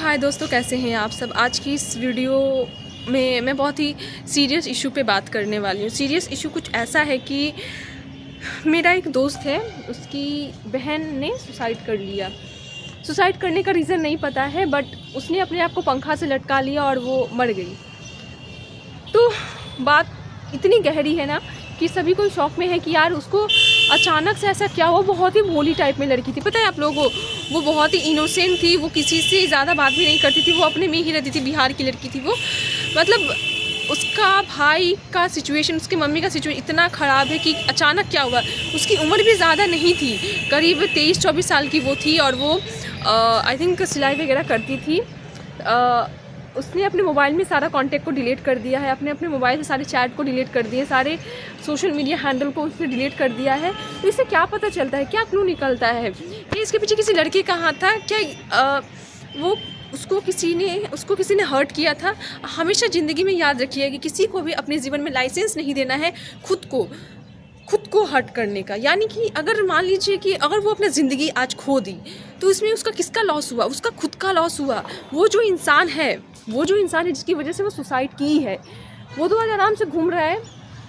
हाय दोस्तों, कैसे हैं आप सब। आज की इस वीडियो में मैं बहुत ही सीरियस इशू पे बात करने वाली हूँ। सीरियस इशू कुछ ऐसा है कि मेरा एक दोस्त है, उसकी बहन ने सुसाइड कर लिया। सुसाइड करने का रीज़न नहीं पता है, बट उसने अपने आप को पंखा से लटका लिया और वो मर गई। तो बात इतनी गहरी है ना कि सभी को शौक में है कि यार उसको अचानक से ऐसा क्या हुआ। बहुत ही भोली टाइप में लड़की थी, पता है आप लोगों को। वो बहुत ही इनोसेंट थी, वो किसी से ज़्यादा बात भी नहीं करती थी, वो अपने में ही रहती थी। बिहार की लड़की थी वो। मतलब उसका भाई का सिचुएशन, उसकी मम्मी का सिचुएशन इतना ख़राब है कि अचानक क्या हुआ। उसकी उम्र भी ज़्यादा नहीं थी, करीब 23-24 साल की वो थी। और वो आई थिंक सिलाई वगैरह करती थी। उसने अपने मोबाइल में सारा कांटेक्ट को डिलीट कर दिया है, अपने मोबाइल से सारे चैट को डिलीट कर दिए, सारे सोशल मीडिया हैंडल को उसने डिलीट कर दिया है। तो इससे क्या पता चलता है, क्या क्लू निकलता है कि इसके पीछे किसी लड़के का हाथ था क्या। वो उसको किसी ने हर्ट किया था। हमेशा ज़िंदगी में याद रखिए कि किसी को भी अपने जीवन में लाइसेंस नहीं देना है खुद को हर्ट करने का। यानी कि अगर मान लीजिए कि अगर वो अपनी ज़िंदगी आज खो दी तो इसमें उसका किसका लॉस हुआ? उसका खुद का लॉस हुआ। वो जो इंसान है जिसकी वजह से वो सुसाइड की है, वो तो आज आराम से घूम रहा है।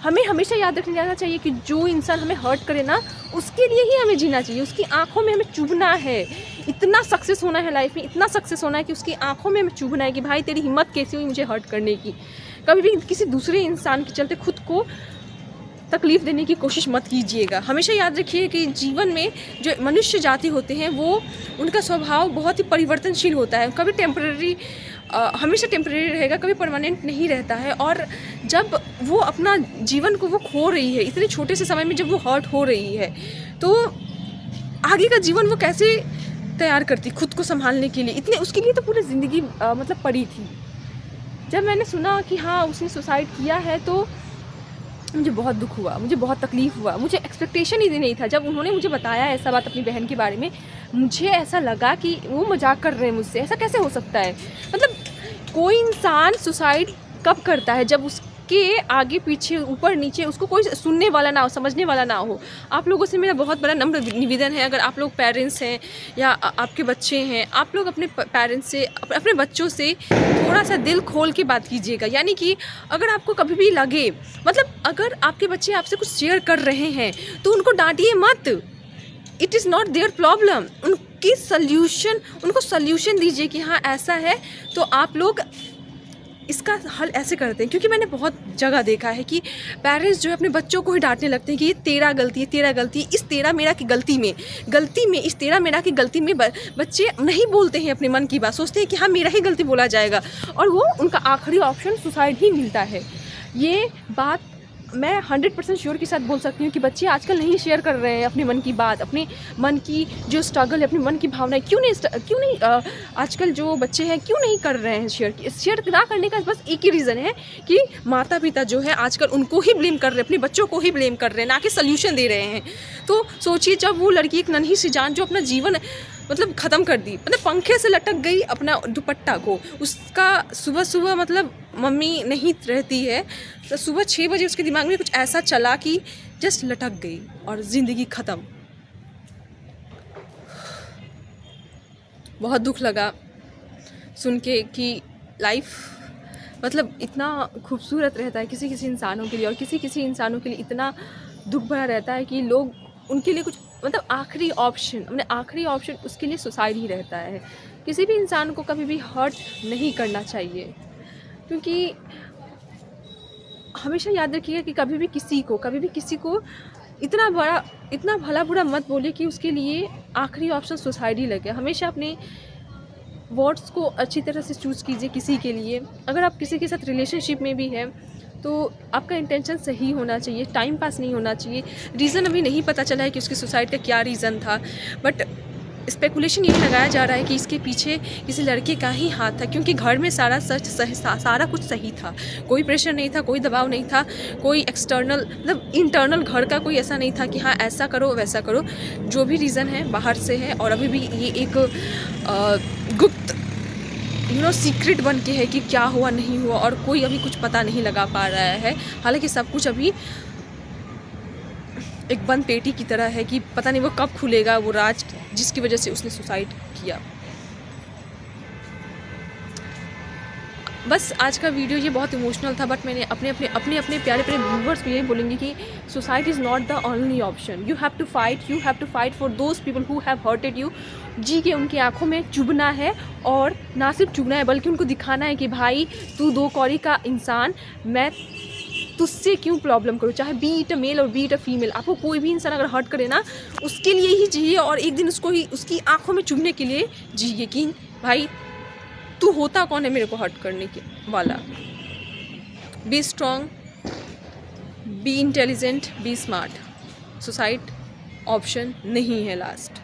हमें हमेशा याद रखने जाना चाहिए कि जो इंसान हमें हर्ट करे ना, उसके लिए ही हमें जीना चाहिए। उसकी आंखों में हमें चुभना है। इतना सक्सेस होना है लाइफ में, इतना सक्सेस होना है कि उसकी आंखों में हमें चुभना है कि भाई तेरी हिम्मत कैसी हुई मुझे हर्ट करने की। कभी भी किसी दूसरे इंसान के चलते खुद को तकलीफ़ देने की कोशिश मत कीजिएगा। हमेशा याद रखिए कि जीवन में जो मनुष्य जाति होते हैं वो उनका स्वभाव बहुत ही परिवर्तनशील होता है। कभी टेम्परेरी हमेशा टेम्परेरी रहेगा, कभी परमानेंट नहीं रहता है। और जब वो अपना जीवन को वो खो रही है इतने छोटे से समय में, जब वो हर्ट हो रही है, तो आगे का जीवन वो कैसे तैयार करती खुद को संभालने के लिए। इतने उसके लिए तो पूरी ज़िंदगी मतलब पड़ी थी। जब मैंने सुना कि हाँ उसने सुसाइड किया है तो मुझे बहुत दुख हुआ, मुझे बहुत तकलीफ़ हुआ। मुझे एक्सपेक्टेशन ही नहीं था। जब उन्होंने मुझे बताया ऐसा बात अपनी बहन के बारे में, मुझे ऐसा लगा कि वो मजाक कर रहे हैं मुझसे। ऐसा कैसे हो सकता है? मतलब कोई इंसान सुसाइड कब करता है? जब उसके आगे पीछे ऊपर नीचे उसको कोई सुनने वाला ना हो, समझने वाला ना हो। आप लोगों से मेरा बहुत बड़ा नम्र निवेदन है, अगर आप लोग पेरेंट्स हैं या आपके बच्चे हैं, आप लोग अपने पेरेंट्स से, अपने बच्चों से थोड़ा सा दिल खोल के बात कीजिएगा। यानी कि अगर आपको कभी भी लगे, मतलब अगर आपके बच्चे आपसे कुछ शेयर कर रहे हैं तो उनको डांटिए मत। It is not their problem. उनको सल्यूशन दीजिए कि हाँ ऐसा है तो आप लोग इसका हल ऐसे करते हैं। क्योंकि मैंने बहुत जगह देखा है कि पेरेंट्स जो है अपने बच्चों को ही डांटने लगते हैं कि ये तेरा गलती है, तेरा गलती है। इस तेरा मेरा की गलती में इस तेरा मेरा की गलती में बच्चे नहीं बोलते हैं अपने मन की बात, सोचते हैं कि हाँ मेरा ही गलती बोला जाएगा, और वो उनका आखिरी ऑप्शन सुसाइड ही मिलता है। ये बात मैं 100% श्योर के साथ बोल सकती हूँ कि बच्चे आजकल नहीं शेयर कर रहे हैं अपने मन की बात, अपने मन की जो स्ट्रगल है, अपने मन की भावनाएं। क्यों नहीं आजकल जो बच्चे हैं क्यों नहीं कर रहे हैं शेयर ना करने का बस एक ही रीज़न है कि माता पिता जो है आजकल उनको ही ब्लेम कर रहे हैं, अपने बच्चों को ही ब्लेम कर रहे हैं, ना कि सोल्यूशन दे रहे हैं। तो सोचिए, जब वो लड़की, एक नन्ही सी जान जो अपना जीवन मतलब ख़त्म कर दी, मतलब पंखे से लटक गई अपना दुपट्टा को, उसका सुबह मतलब मम्मी नहीं रहती है तो सुबह 6 बजे उसके दिमाग में कुछ ऐसा चला कि जस्ट लटक गई और ज़िंदगी ख़त्म। बहुत दुख लगा सुन के कि लाइफ मतलब इतना खूबसूरत रहता है किसी किसी इंसानों के लिए, और किसी किसी इंसानों के लिए इतना दुख भरा रहता है कि लोग उनके लिए कुछ मतलब आखिरी ऑप्शन उसके लिए सुसाइड ही रहता है। किसी भी इंसान को कभी भी हर्ट नहीं करना चाहिए, क्योंकि हमेशा याद रखिएगा कि कभी भी किसी को इतना भला बुरा मत बोलिए कि उसके लिए आखिरी ऑप्शन सुसाइड ही लगे। हमेशा अपने वर्ड्स को अच्छी तरह से चूज़ कीजिए किसी के लिए। अगर आप किसी के साथ रिलेशनशिप में भी हैं तो आपका इंटेंशन सही होना चाहिए, टाइम पास नहीं होना चाहिए। रीज़न अभी नहीं पता चला है कि उसकी सुसाइड का क्या रीज़न था, बट स्पेकुलेशन यही लगाया जा रहा है कि इसके पीछे किसी लड़के का ही हाथ था, क्योंकि घर में सारा कुछ सही था। कोई प्रेशर नहीं था, कोई दबाव नहीं था, कोई एक्सटर्नल मतलब इंटरनल घर का कोई ऐसा नहीं था कि हाँ ऐसा करो वैसा करो। जो भी रीज़न है बाहर से है, और अभी भी ये एक गुप्त सीक्रेट बन के है कि क्या हुआ नहीं हुआ, और कोई अभी कुछ पता नहीं लगा पा रहा है। हालांकि सब कुछ अभी एक बंद पेटी की तरह है कि पता नहीं वो कब खुलेगा वो राज जिसकी वजह से उसने सुसाइड किया। बस आज का वीडियो ये बहुत इमोशनल था, बट मैंने अपने प्यारे व्यूवर्स को ये बोलेंगे कि suicide is not the only option. You have to fight for those people who have hurted you. जी के उनकी आंखों में चुभना है, और ना सिर्फ चुभना है बल्कि उनको दिखाना है कि भाई तू दो कौड़ी का इंसान, मैं तुझसे क्यों प्रॉब्लम करूँ. चाहे बी इट अ मेल और बी इट अ फीमेल, आपको कोई भी इंसान अगर हर्ट करे ना, उसके लिए ही जिए, और एक दिन उसको ही उसकी आंखों में चुभने के लिए जिए कि भाई तू होता कौन है मेरे को हर्ट करने के वाला. Be strong, be intelligent, be smart. Suicide option नहीं है लास्ट.